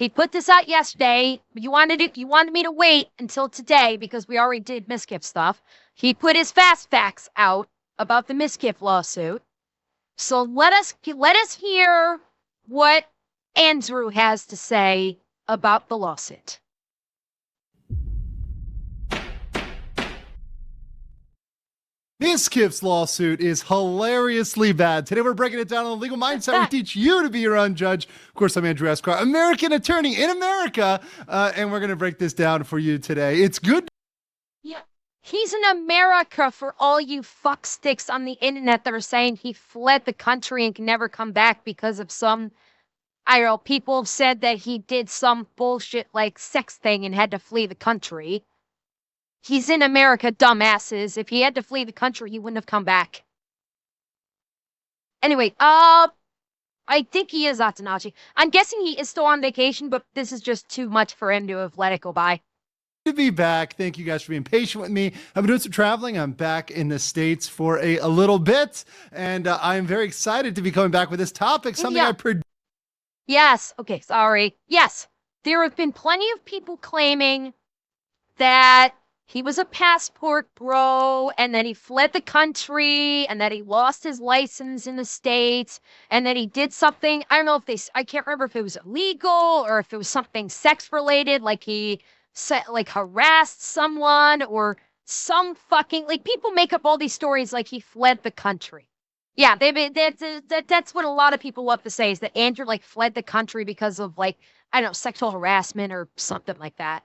He put this out yesterday. You wanted me to wait until today because we already did Miskiff stuff. He put his fast facts out about the Miskiff lawsuit. So let us hear what Andrew has to say about the lawsuit. Miskiff's lawsuit is hilariously bad. Today we're breaking it down on the legal mindset. We teach you to be your own judge. Of course, I'm Andrew Esquire, American attorney in America, and we're going to break this down for you today. It's good. Yeah, he's in America for all you fucksticks on the internet that are saying he fled the country and can never come back because of some, I don't know, people have said that he did some bullshit like sex thing and had to flee the country. He's in America, dumbasses. If he had to flee the country, he wouldn't have come back. Anyway, I think he is Atanachi. I'm guessing he is still on vacation, but this is just too much for him to have let it go by. To be back. Thank you guys for being patient with me. I've been doing some traveling. I'm back in the States for a little bit, and I'm very excited to be coming back with this topic, something I Yes. Okay, sorry. Yes. There have been plenty of people claiming that he was a passport bro, and that he fled the country, and that he lost his license in the States, and that he did something, I don't know if I can't remember if it was illegal, or if it was something sex-related, like he harassed someone, or some fucking, like, people make up all these stories like he fled the country. Yeah, that's what a lot of people love to say, is that Andrew, like, fled the country because of, like, I don't know, sexual harassment or something like that.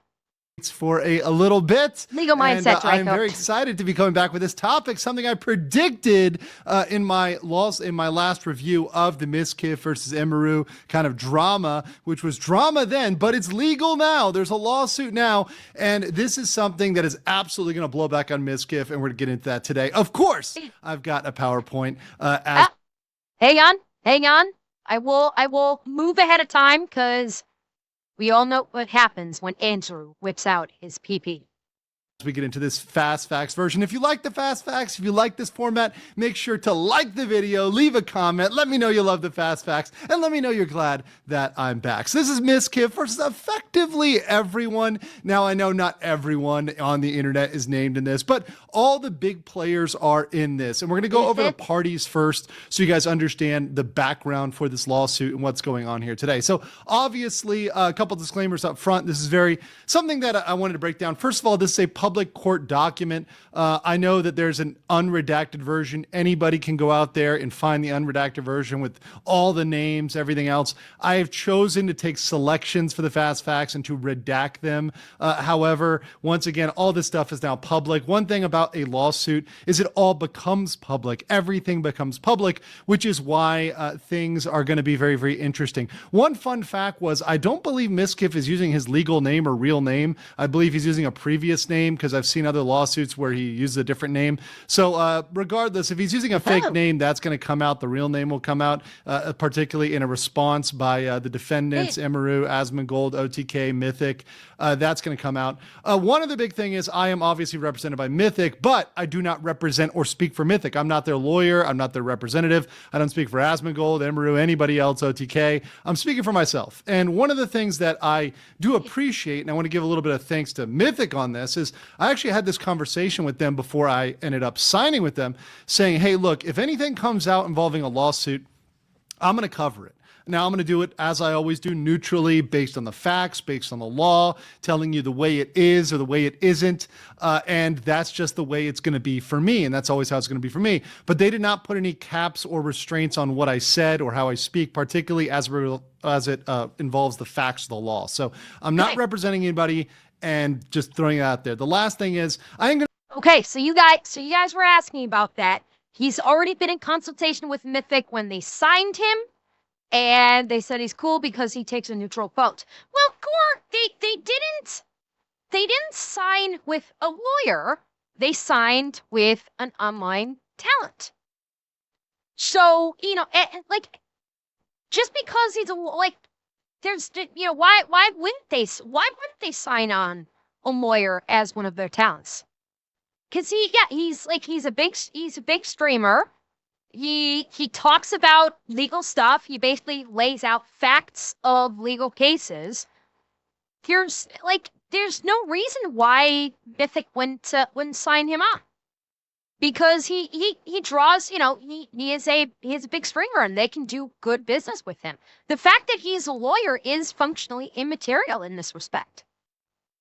For a little bit. Legal mindset, I'm very excited to be coming back with this topic, something I predicted in my last review of the Miskiff versus Emeru kind of drama, which was drama then, but it's legal now. There's a lawsuit now, and this is something that is absolutely going to blow back on Miskiff, and we're going to get into that today. Of course, I've got a PowerPoint. Hang on. I will move ahead of time, because we all know what happens when Andrew whips out his PP. As we get into this Fast Facts version. If you like the Fast Facts, if you like this format, make sure to like the video, leave a comment, let me know you love the Fast Facts, and let me know you're glad that I'm back. So this is Miskiff versus effectively everyone. Now, I know not everyone on the internet is named in this, but all the big players are in this. And we're going to go over the parties first so you guys understand the background for this lawsuit and what's going on here today. So obviously, a couple disclaimers up front. This is something that I wanted to break down. First of all, this is a public court document. I know that there's an unredacted version. Anybody can go out there and find the unredacted version with all the names, everything else. I have chosen to take selections for the Fast Facts and to redact them. However, once again, all this stuff is now public. One thing about a lawsuit is it all becomes public. Everything becomes public, which is why things are going to be very, very interesting. One fun fact was, I don't believe Miskiff is using his legal name or real name. I believe he's using a previous name, because I've seen other lawsuits where he uses a different name. So regardless, if he's using a fake name, that's going to come out. The real name will come out, particularly in a response by the defendants, Emeru, Asmongold, OTK, Mythic. That's going to come out. One of the big thing is I am obviously represented by Mythic, but I do not represent or speak for Mythic. I'm not their lawyer. I'm not their representative. I don't speak for Asmongold, Emeru, anybody else, OTK. I'm speaking for myself. And one of the things that I do appreciate, and I want to give a little bit of thanks to Mythic on this, is I actually had this conversation with them before I ended up signing with them, saying, hey, look, if anything comes out involving a lawsuit, I'm going to cover it. Now, I'm going to do it, as I always do, neutrally, based on the facts, based on the law, telling you the way it is or the way it isn't. And that's just the way it's going to be for me. And that's always how it's going to be for me. But they did not put any caps or restraints on what I said or how I speak, particularly as it involves the facts of the law. So I'm not representing anybody, and just throwing it out there. The last thing is, Okay, so you guys were asking about that. He's already been in consultation with Mythic when they signed him, and they said he's cool because he takes a neutral vote. Well, Gore, they didn't sign with a lawyer. They signed with an online talent. So, like, just because he's why wouldn't they sign on a lawyer as one of their talents? Because he's a big streamer. He talks about legal stuff. He basically lays out facts of legal cases. there's no reason why Mythic wouldn't sign him up. Because he draws, he is a big stringer and they can do good business with him. The fact that he's a lawyer is functionally immaterial in this respect.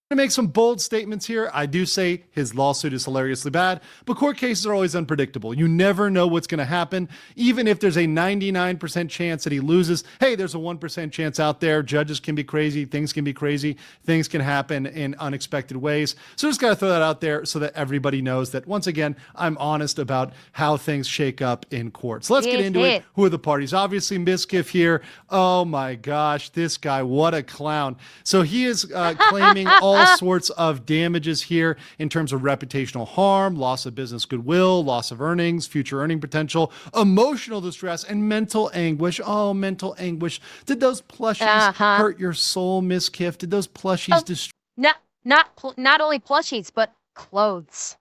To make some bold statements here, I do say his lawsuit is hilariously bad, but court cases are always unpredictable. You never know what's going to happen. Even if there's a 99% chance that he loses, hey, there's a 1% chance out there. Judges can be crazy. Things can be crazy. Things can happen in unexpected ways. So just got to throw that out there so that everybody knows that, once again, I'm honest about how things shake up in court. So let's get into it. Who are the parties? Obviously, Miskiff here. Oh my gosh, this guy, what a clown. So he is claiming all sorts of damages here in terms of reputational harm, loss of business goodwill, loss of earnings, future earning potential, emotional distress, and mental anguish. Oh, mental anguish. Did those plushies hurt your soul, Miskiff? Did those plushies destroy? Not only plushies, but clothes.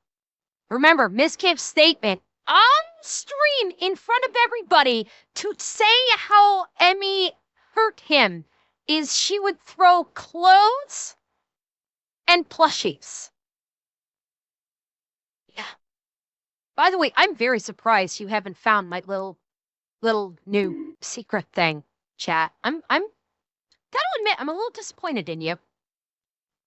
Remember, Miskiff's statement on stream in front of everybody to say how Emmy hurt him is she would throw clothes and plushies. Yeah. By the way, I'm very surprised you haven't found my little new secret thing, chat. I'm gotta admit, I'm a little disappointed in you.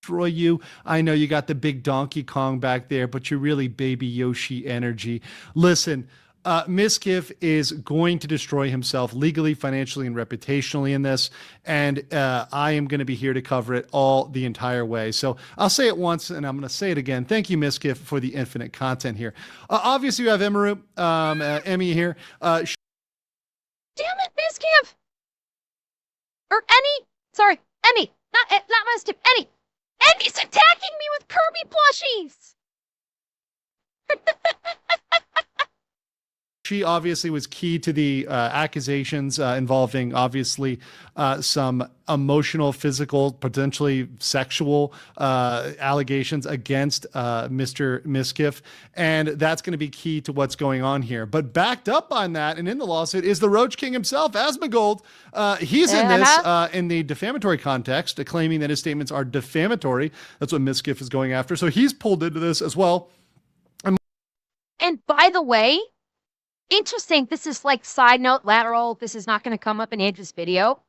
Destroy you. I know you got the big Donkey Kong back there, but you're really baby Yoshi energy. Listen, Miskiff is going to destroy himself legally, financially, and reputationally in this, and I am going to be here to cover it all the entire way. So I'll say it once, and I'm going to say it again. Thank you, Miskiff, for the infinite content here. Obviously, you have Emmy here. Damn it, Miskiff! Or Emmy, not Miskiff, Emmy. Emmy's attacking me with Kirby plushies! She obviously was key to the accusations involving, obviously, some emotional, physical, potentially sexual allegations against Mr. Miskiff. And that's going to be key to what's going on here. But backed up on that and in the lawsuit is the Roach King himself, Asmongold. He's in this in the defamatory context, claiming that his statements are defamatory. That's what Miskiff is going after. So he's pulled into this as well. And by the way, interesting, this is like side note, lateral, this is not going to come up in Andrew's video.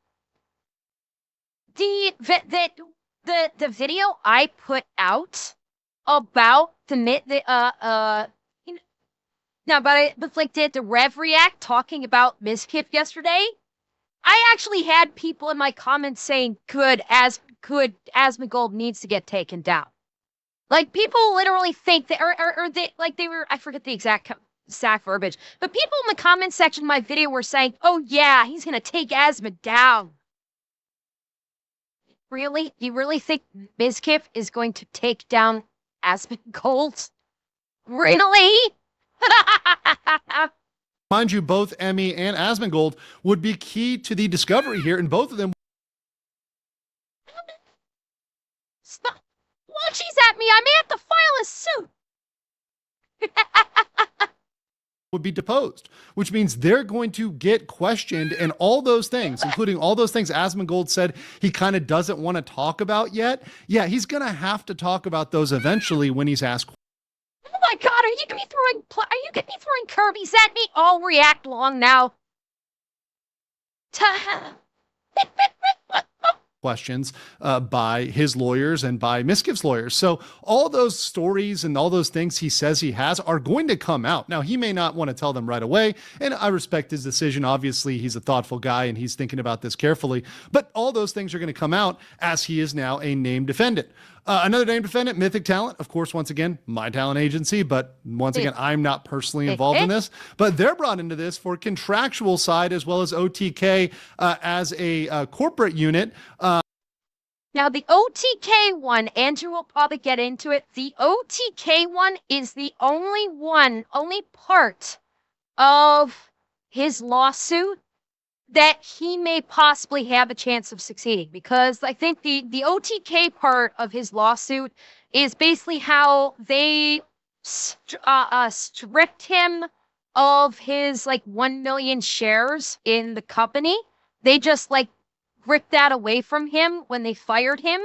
The video I put out about the Rev React talking about Miskiff yesterday, I actually had people in my comments saying Asmongold needs to get taken down. Like, people literally think that, I forget the exact verbiage, but people in the comment section of my video were saying, oh yeah, he's gonna take Asma down. Really? You really think Miskiff is going to take down Asmongold? Really? Mind you, both Emmy and Asmongold would be key to the discovery here, and both of them. Stop. Launchies at me, I may have to file a suit. Would be deposed, which means they're going to get questioned, and all those things, including all those things Asmongold said he kind of doesn't want to talk about yet. Yeah, he's going to have to talk about those eventually when he's asked. Oh my God, are you going to be throwing Kirby's at me? I'll react long now. Questions by his lawyers and by Miskiff's lawyers. So all those stories and all those things he says he has are going to come out. Now, he may not want to tell them right away, and I respect his decision. Obviously, he's a thoughtful guy and he's thinking about this carefully, but all those things are going to come out as he is now a named defendant. Another named defendant, Mythic Talent, of course, once again, my talent agency, but once again, I'm not personally involved in this, but they're brought into this for contractual side as well as OTK as a corporate unit. Now, the OTK one, Andrew will probably get into it. The OTK one is the only part of his lawsuit that he may possibly have a chance of succeeding, because I think the OTK part of his lawsuit is basically how they stripped him of his 1 million shares in the company. They just ripped that away from him when they fired him.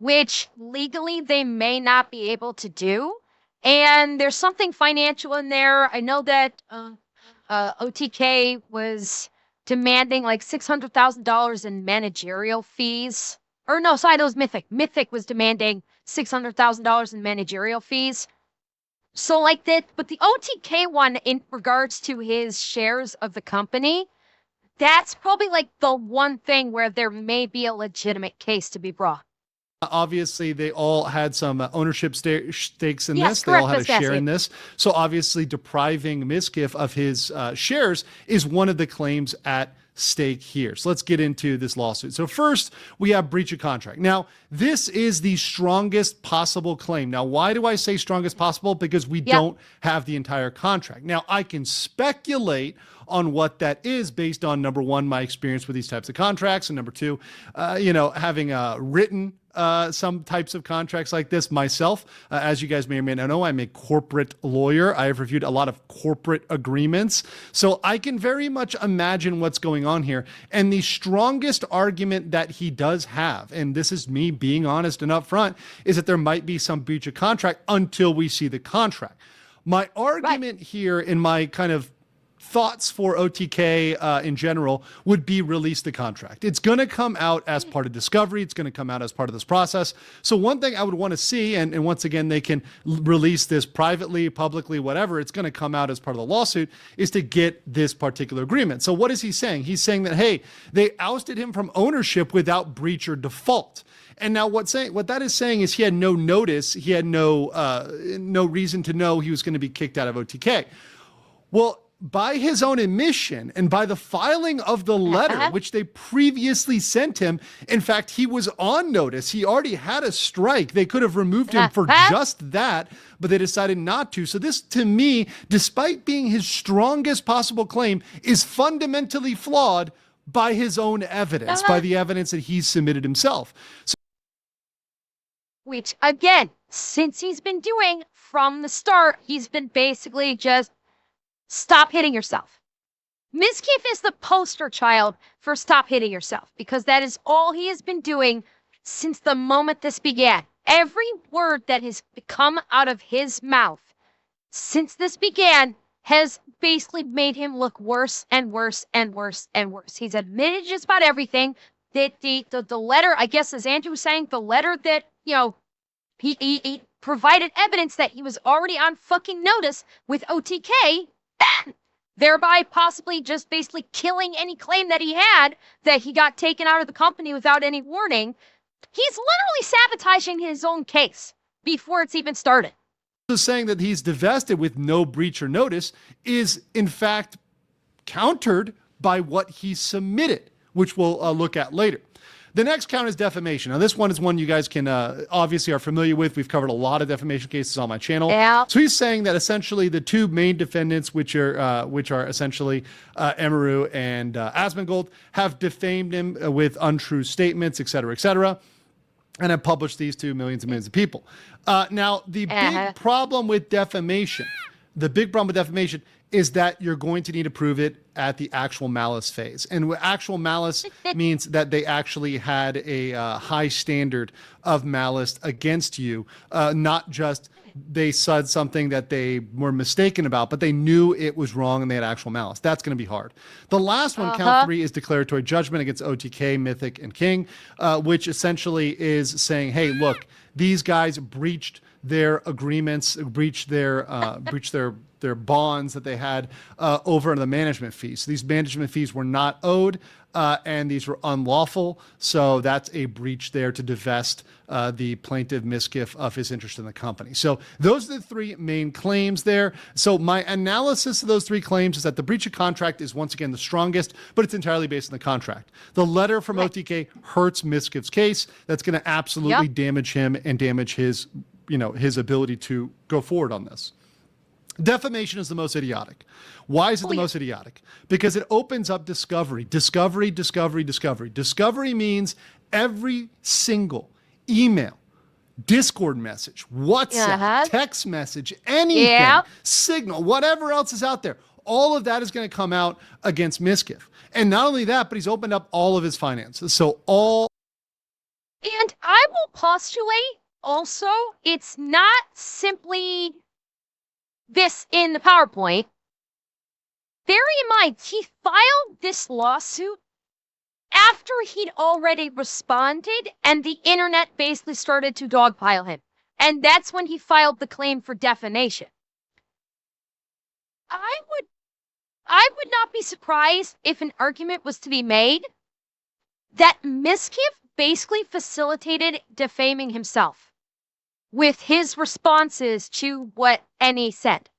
which legally they may not be able to do. And there's something financial in there. I know that OTK was demanding like $600,000 in managerial fees. Or no, sorry, that was Mythic. Mythic was demanding $600,000 in managerial fees. So like that, but the OTK one in regards to his shares of the company, that's probably like the one thing where there may be a legitimate case to be brought. Obviously, they all had some ownership stakes in Yes, this. They all correct, had a Miss share Cassie. in this. So obviously, depriving Miskiff of his shares is one of the claims at stake here. So let's get into this lawsuit. So first, we have breach of contract. Now, this is the strongest possible claim. Now, why do I say strongest possible? Because we don't have the entire contract. Now, I can speculate on what that is based on, number one, my experience with these types of contracts, and number two, having written some types of contracts like this myself. As you guys may or may not know, I'm a corporate lawyer. I have reviewed a lot of corporate agreements. So I can very much imagine what's going on here. And the strongest argument that he does have, and this is me being honest and upfront, is that there might be some breach of contract until we see the contract. My argument here in my kind of thoughts for OTK in general would be release the contract. It's going to come out as part of discovery. It's going to come out as part of this process. So one thing I would want to see, and once again, they can release this privately, publicly, whatever, it's going to come out as part of the lawsuit, is to get this particular agreement. So what is he saying? He's saying that, hey, they ousted him from ownership without breach or default. And now what that is saying is he had no notice. He had no reason to know he was going to be kicked out of OTK. Well, by his own admission and by the filing of the letter, which they previously sent him, in fact, he was on notice. He already had a strike. They could have removed him for just that, but they decided not to. So this, to me, despite being his strongest possible claim, is fundamentally flawed by his own evidence, by the evidence that he's submitted himself. So, which, again, since he's been doing from the start, he's been basically just stop hitting yourself. Miskiff is the poster child for stop hitting yourself because that is all he has been doing since the moment this began. Every word that has come out of his mouth since this began has basically made him look worse and worse and worse and worse. He's admitted just about everything. That the letter, I guess, as Andrew was saying, the letter that, he provided evidence that he was already on fucking notice with OTK, thereby possibly just basically killing any claim that he had that he got taken out of the company without any warning. He's literally sabotaging his own case before it's even started. So saying that he's divested with no breach or notice is in fact countered by what he submitted, which we'll look at later. The next count is defamation. Now, this one is one you guys can obviously are familiar with. We've covered a lot of defamation cases on my channel. Yeah. So he's saying that essentially the two main defendants, which are essentially Emaru and Asmongold, have defamed him with untrue statements, et cetera, and have published these to millions and millions of people. Now, the big problem with defamation, is that you're going to need to prove it at the actual malice phase. And actual malice means that they actually had a high standard of malice against you, not just they said something that they were mistaken about, but they knew it was wrong and they had actual malice. That's going to be hard. The last one, count 3, is declaratory judgment against OTK, Mythic, and King, which essentially is saying, hey, look, these guys breached their agreements, breached their bonds that they had over the management fees. So these management fees were not owed, and these were unlawful. So that's a breach there to divest the plaintiff Miskiff of his interest in the company. So those are the three main claims there. So my analysis of those three claims is that the breach of contract is once again the strongest, but it's entirely based on the contract. The letter from OTK hurts Miskiff's case. That's going to absolutely damage him and damage his ability to go forward on this. Defamation is the most idiotic. Why is it the most idiotic? Because it opens up discovery. Discovery means every single email, Discord message, WhatsApp, text message, anything, Signal, whatever else is out there. All of that is going to come out against Miskiff. And not only that, but he's opened up all of his finances. So all And I will postulate also, it's not simply this in the PowerPoint. Bear in mind, he filed this lawsuit after he'd already responded and the internet basically started to dogpile him. And that's when he filed the claim for defamation. I would not be surprised if an argument was to be made that Miskiff basically facilitated defaming himself with his responses to what Annie said.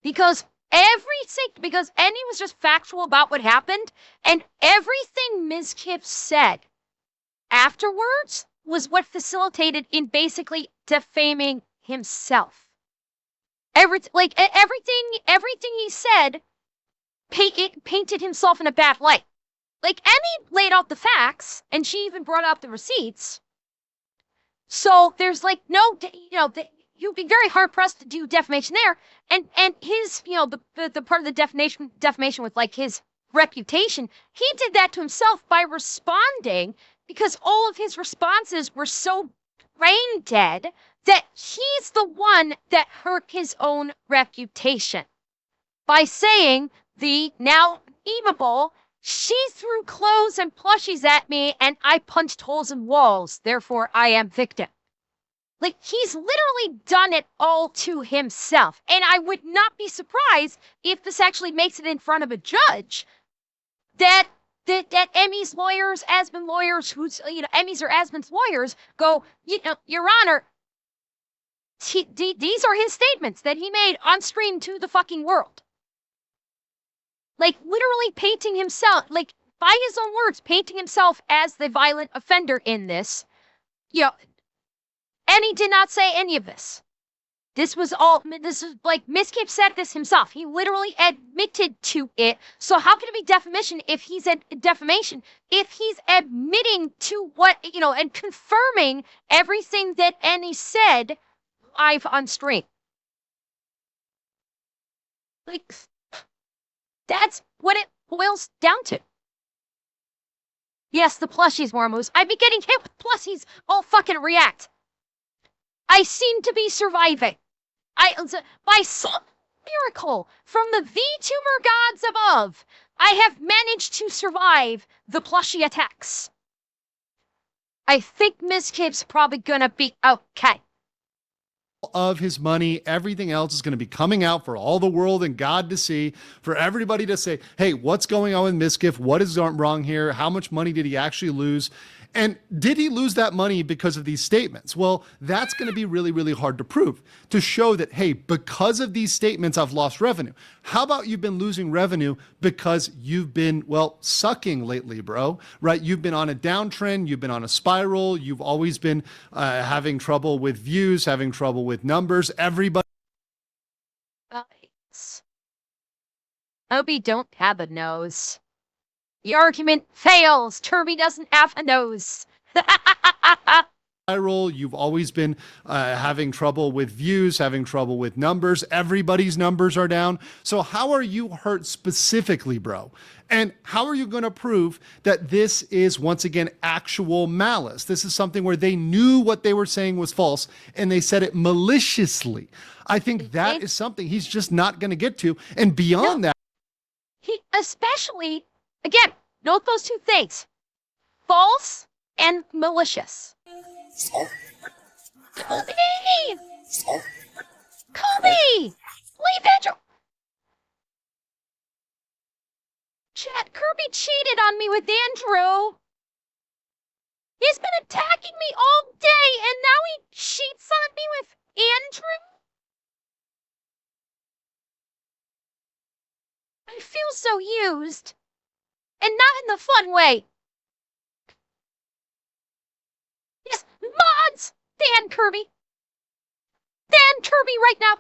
Because Annie was just factual about what happened, and everything Miskiff said afterwards was what facilitated in basically defaming himself. Everything he said painted himself in a bad light. Like, Annie laid out the facts, and she even brought out the receipts. So there's like no, you'd be very hard pressed to do defamation there. And his, the part of the defamation with like his reputation, he did that to himself by responding because all of his responses were so brain dead that he's the one that hurt his own reputation by saying the now memeable, she threw clothes and plushies at me and I punched holes in walls, therefore I am victim. Like, he's literally done it all to himself. And I would not be surprised if this actually makes it in front of a judge that Emmy's lawyers, Asmund lawyers, Emmy's or Asmund's lawyers go, Your Honor, these are his statements that he made on stream to the fucking world. Like, literally painting himself, like, by his own words, painting himself as the violent offender in this. And he did not say any of this. This is like, Miskiff said this himself. He literally admitted to it. So how can it be defamation if he's admitting to what, and confirming everything that Annie said live on stream? Like, that's what it boils down to. Yes, the plushies, Warmoose. I'd be getting hit with plushies. I'll fucking react. I seem to be surviving. By some miracle from the VTuber gods above, I have managed to survive the plushie attacks. I think Miskiff's probably gonna be okay. Of his money, everything else is going to be coming out for all the world and God to see, for everybody to say, hey, what's going on with Miskiff? What is wrong here? How much money did he actually lose? And did he lose that money because of these statements? Well, that's going to be really, really hard to prove, to show that, hey, because of these statements, I've lost revenue. How about you've been losing revenue because you've been, sucking lately, bro, right? You've been on a downtrend. You've been on a spiral. You've always been having trouble with views, having trouble with numbers. Everybody. Obi don't have a nose. The argument fails. Kirby doesn't have a nose. You've always been having trouble with views, having trouble with numbers. Everybody's numbers are down. So how are you hurt specifically, bro? And how are you going to prove that this is, once again, actual malice? This is something where they knew what they were saying was false and they said it maliciously. I think that is something he's just not going to get to. And beyond that, he especially, again, note those two things: false and malicious. Kobe! Leave Andrew! Chat, Kirby cheated on me with Andrew. He's been attacking me all day, and now he cheats on me with Andrew? I feel so used. And not in the fun way. Yes, mods! Dan Kirby! Dan Kirby right now!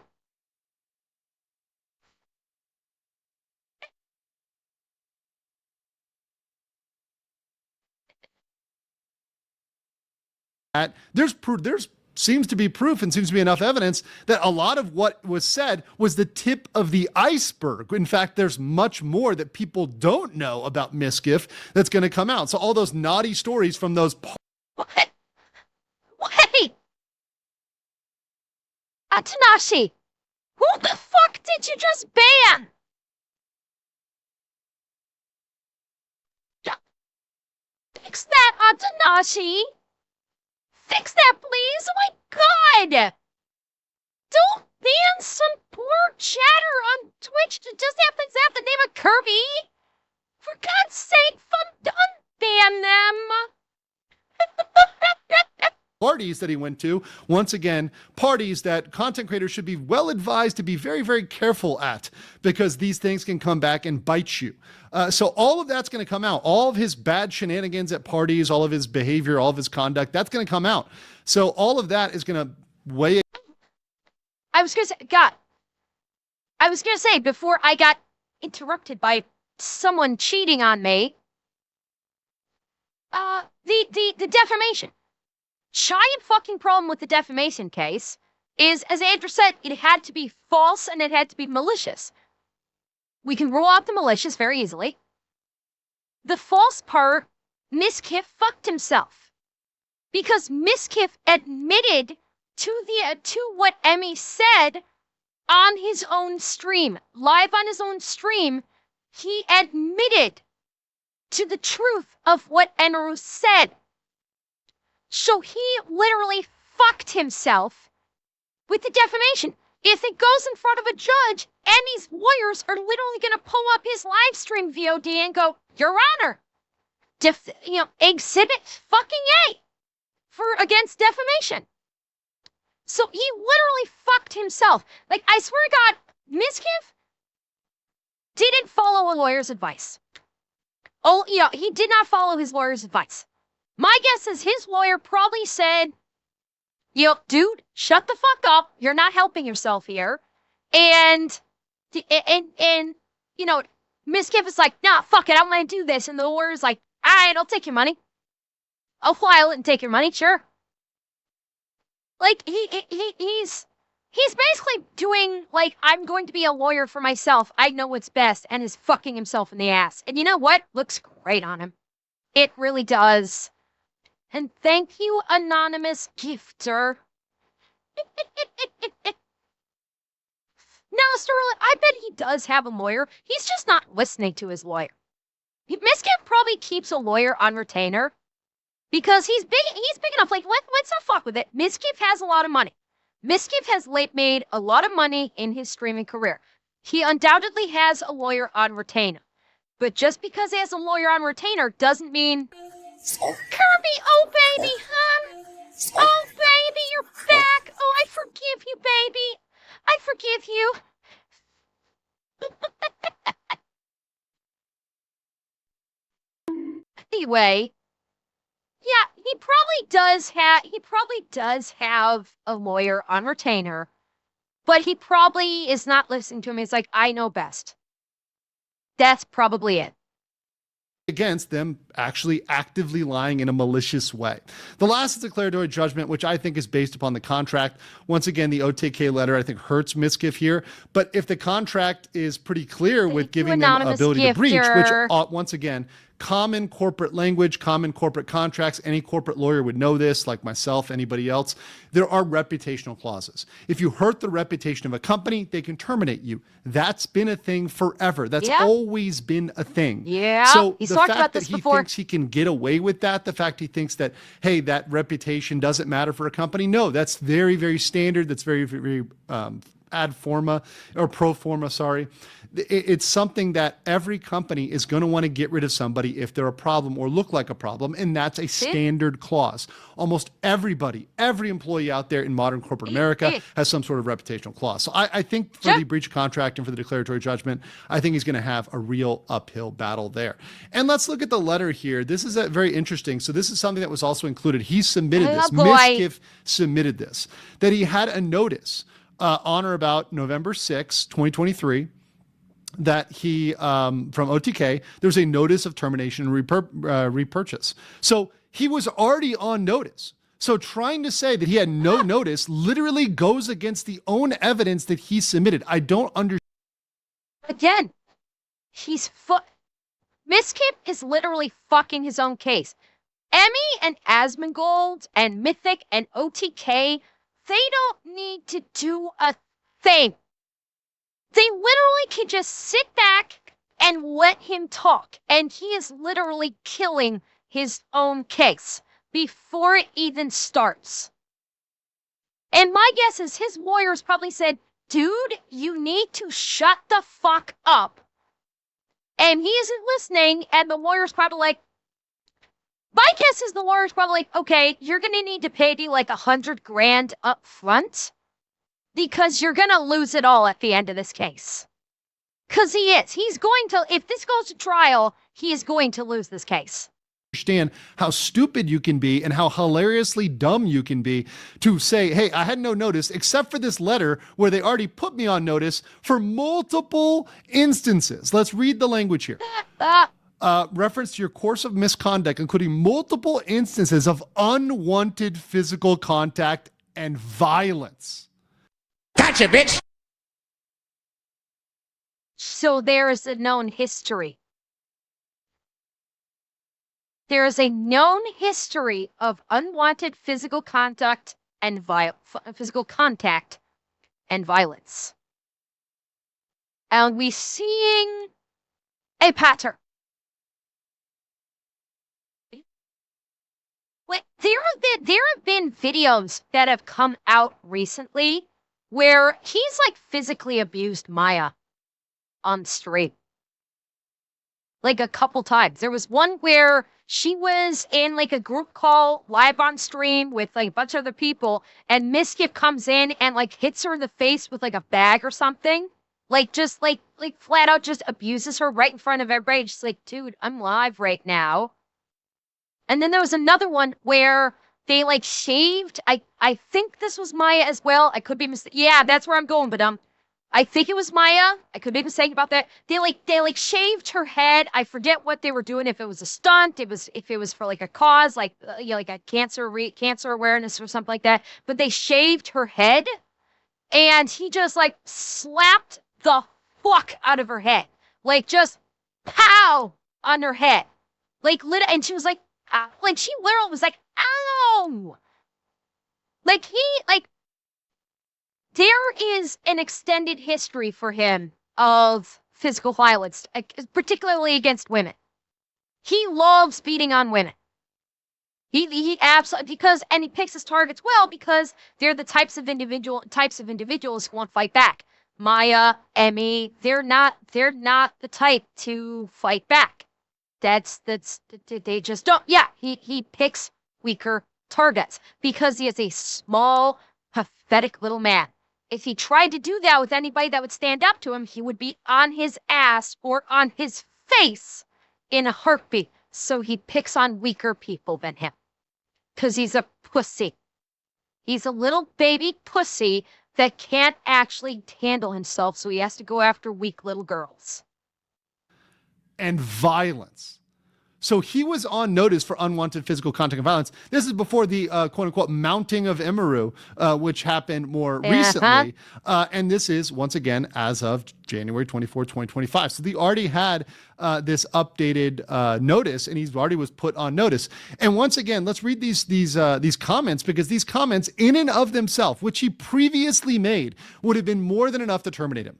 there's seems to be proof and seems to be enough evidence that a lot of what was said was the tip of the iceberg. In fact, there's much more that people don't know about Miskiff that's going to come out. So all those naughty stories from those What? Wait! Tanashi, who the fuck did you just ban? Fix that, Tanashi! Fix that, please! Oh my god! Don't ban some poor chatter on Twitch that just happens to have the name of Kirby! For God's sake, unban them! Parties that he went to, once again, parties that content creators should be well advised to be very, very careful at, because these things can come back and bite you. So all of that's going to come out. All of his bad shenanigans at parties, all of his behavior, all of his conduct, that's going to come out. So all of that is going to weigh. I was going to say, before I got interrupted by someone cheating on me, the defamation. Giant fucking problem with the defamation case is, as Andrew said, it had to be false and it had to be malicious. We can rule out the malicious very easily. The false part, Miskiff fucked himself. Because Miskiff admitted to what Emmy said on his own stream. Live on his own stream, he admitted to the truth of what Emmy said. So he literally fucked himself with the defamation. If it goes in front of a judge, Emmy's lawyers are literally going to pull up his live stream VOD and go, Your Honor, exhibit fucking A against defamation. So he literally fucked himself. Like, I swear to God, Miskiff didn't follow a lawyer's advice. Oh, yeah, he did not follow his lawyer's advice. My guess is his lawyer probably said, dude, shut the fuck up. You're not helping yourself here. And Miskiff is like, nah, fuck it. I'm going to do this. And the lawyer's like, all right, I'll take your money. I'll file it and take your money. Sure. Like, he's basically doing, like, I'm going to be a lawyer for myself. I know what's best, and is fucking himself in the ass. And you know what? Looks great on him. It really does. And thank you, anonymous gifter. Now, Sterling, I bet he does have a lawyer. He's just not listening to his lawyer. Miskiff probably keeps a lawyer on retainer because he's big enough. Like, let's not fuck with it. Miskiff has a lot of money. Miskiff has made a lot of money in his streaming career. He undoubtedly has a lawyer on retainer. But just because he has a lawyer on retainer doesn't mean... Oh, Kirby! Oh, baby, hon! Oh, baby, you're back! Oh, I forgive you, baby! I forgive you! Anyway, yeah, he probably does have a lawyer on retainer, but he probably is not listening to him. He's like, I know best. That's probably it. Against them actually actively lying in a malicious way. The last is declaratory judgment, which I think is based upon the contract. Once again, the OTK letter, I think, hurts Miskiff here. But if the contract is pretty clear with giving them ability to breach, which, once again, common corporate language, common corporate contracts, any corporate lawyer would know this, like myself, anybody else. There are reputational clauses. If you hurt the reputation of a company, they can terminate you. That's been a thing forever. That's always been a thing. Yeah, so he's the talked fact about that this he before. thinks he can get away with that, the fact he thinks that, hey, that reputation doesn't matter for a company, no, that's very, very standard. That's very, very ad forma or pro forma, sorry. It's something that every company is going to want to get rid of somebody if they're a problem or look like a problem, and that's a standard clause. Almost everybody, every employee out there in modern corporate America has some sort of reputational clause. So I think for the breach of contract and for the declaratory judgment, I think he's going to have a real uphill battle there. And let's look at the letter here. This is very interesting. So this is something that was also included. He submitted this. Miskiff submitted this, that he had a notice on or about November 6, 2023, that he, from OTK, there's a notice of termination and repurchase. So he was already on notice. So trying to say that he had no notice literally goes against the own evidence that he submitted. I don't understand. Again, Miskiff is literally fucking his own case. Emmy and Asmongold and Mythic and OTK, they don't need to do a thing. They literally can just sit back and let him talk. And he is literally killing his own case before it even starts. And my guess is his lawyers probably said, dude, you need to shut the fuck up. And he isn't listening, and the lawyer's probably like, my guess is the lawyer's probably like, okay, you're going to need to pay me like $100,000 up front because you're going to lose it all at the end of this case. Because he is. He's going to, if this goes to trial, he is going to lose this case. Understand how stupid you can be and how hilariously dumb you can be to say, hey, I had no notice except for this letter where they already put me on notice for multiple instances. Let's read the language here. Reference to your course of misconduct, including multiple instances of unwanted physical contact and violence. Gotcha, bitch! So there is a known history. There is a known history of unwanted physical contact and physical contact and violence. And we're seeing a pattern. There have been videos that have come out recently where he's like physically abused Maya on stream. Like a couple times. There was one where she was in like a group call live on stream with like a bunch of other people, and Mischief comes in and like hits her in the face with like a bag or something. Like just like flat out just abuses her right in front of everybody. Just like, dude, I'm live right now. And then there was another one where they like shaved. I think this was Maya as well. I could be mistaken. Yeah, that's where I'm going, but I think it was Maya. I could be mistaken about that. They shaved her head. I forget what they were doing. If it was a stunt, if it was for like a cause, like like a cancer awareness or something like that. But they shaved her head, and he just like slapped the fuck out of her head, like just pow on her head, like and she was like, ow. Like she literally was like, ow, like there is an extended history for him of physical violence, particularly against women. He loves beating on women. He absolutely, and he picks his targets well because they're the types of individuals who won't fight back. Maya, Emmy, they're not the type to fight back. They just don't. Yeah, he picks weaker targets because he is a small, pathetic little man. If he tried to do that with anybody that would stand up to him, he would be on his ass or on his face in a heartbeat. So he picks on weaker people than him. Because he's a pussy. He's a little baby pussy that can't actually handle himself, so he has to go after weak little girls. And violence. So he was on notice for unwanted physical contact and violence. This is before the quote unquote mounting of Imaru, which happened more recently. And this is, once again, as of January 24, 2025. So they already had this updated notice, and he's already was put on notice. And once again, let's read these comments, because these comments in and of themselves, which he previously made, would have been more than enough to terminate him.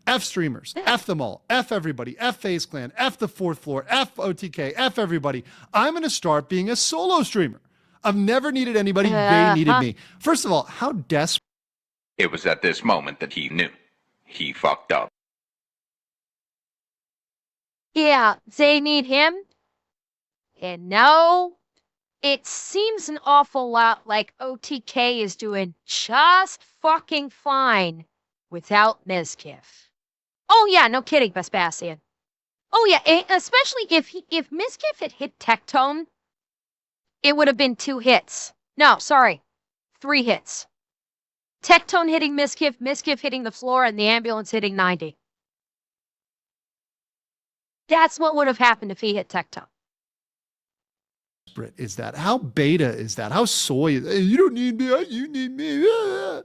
F streamers, F them all, F everybody, F FaZe Clan, F the fourth floor, F OTK, F everybody. I'm going to start being a solo streamer. I've never needed anybody. They needed me. First of all, how desperate. It was at this moment that he knew. He fucked up. Yeah, they need him. And no, it seems an awful lot like OTK is doing just fucking fine without Mizkif. Oh yeah, no kidding, Vespasian. Oh yeah, especially if Mizkif had hit Tectone, it would have been 2 hits. No, sorry, 3 hits. Tectone hitting Mizkif hitting the floor, and the ambulance hitting 90. That's what would have happened if he hit Tectone. Is that? How beta is that? How soy is that? You don't need me, you need me.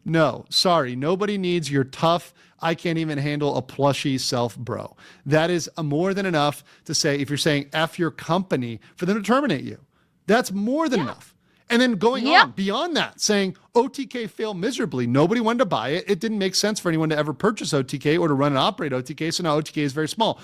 No, sorry, nobody needs your tough, I can't even handle a plushy self, bro. That is more than enough to say, if you're saying F your company, for them to terminate you. That's more than enough. And then going on beyond that, saying OTK failed miserably. Nobody wanted to buy it. It didn't make sense for anyone to ever purchase OTK or to run and operate OTK. So now OTK is very small.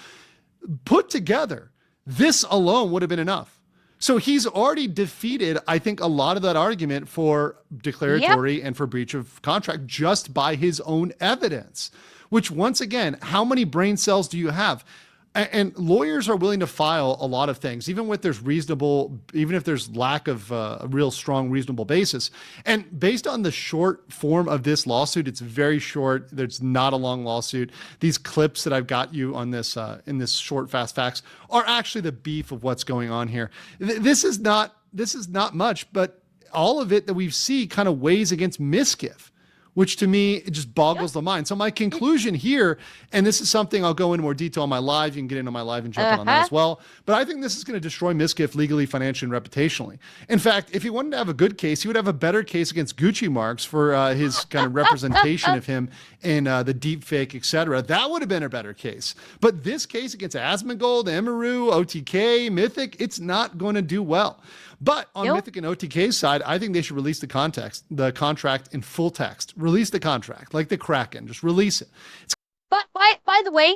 Put together, this alone would have been enough. So he's already defeated, I think, a lot of that argument for declaratory and for breach of contract just by his own evidence, which once again, how many brain cells do you have? And lawyers are willing to file a lot of things, even if there's lack of a real strong, reasonable basis. And based on the short form of this lawsuit, it's very short. There's not a long lawsuit. These clips that I've got you on this in this short fast facts are actually the beef of what's going on here. This is not much, but all of it that we see kind of weighs against misgive, which to me, it just boggles the mind. So my conclusion here, and this is something I'll go into more detail on my live. You can get into my live and jump in on that as well. But I think this is going to destroy Misgift legally, financially, and reputationally. In fact, if he wanted to have a good case, he would have a better case against Gucci Marks for his kind of representation of him in the deep fake, etc. That would have been a better case. But this case against Asmongold, Emeru, OTK, Mythic, it's not going to do well. But on Mythic and OTK's side, I think they should release the contract in full text. Release the contract, like the Kraken. Just release it. But by the way,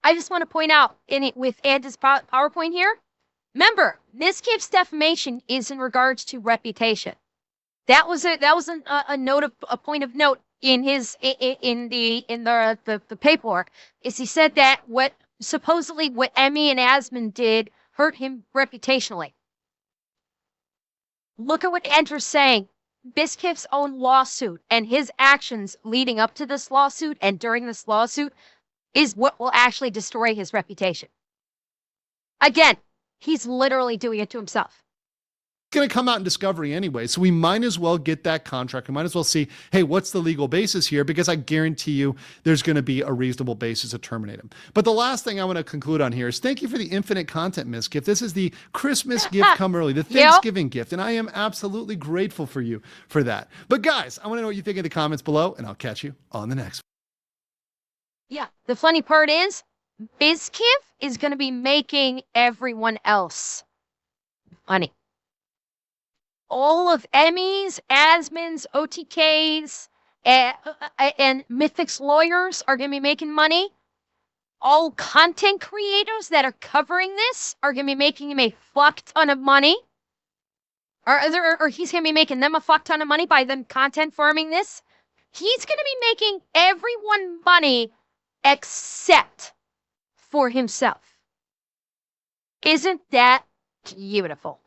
I just want to point out with Andy's PowerPoint here. Remember, Misgift's defamation is in regards to reputation. That was a point of note in the paperwork. Is he said that what Emmy and Asmon did hurt him reputationally. Look at what Enter's saying. Misgift's own lawsuit and his actions leading up to this lawsuit and during this lawsuit is what will actually destroy his reputation. Again, he's literally doing it to himself. Going to come out in discovery anyway, so we might as well get that contract. We might as well see, hey, what's the legal basis here? Because I guarantee you there's going to be a reasonable basis to terminate him. But the last thing I want to conclude on here is thank you for the infinite content, Misgift. This is the Christmas gift come early, the Thanksgiving gift, and I am absolutely grateful for you for that. But guys, I want to know what you think in the comments below, and I'll catch you on the next one. Yeah, the funny part is, Misgift is going to be making everyone else money. All of Emmy's, Asmon's, OTK's, and Mythic's lawyers are going to be making money. All content creators that are covering this are going to be making him a fuck ton of money. Or he's going to be making them a fuck ton of money by them content farming this. He's going to be making everyone money except for himself. Isn't that beautiful?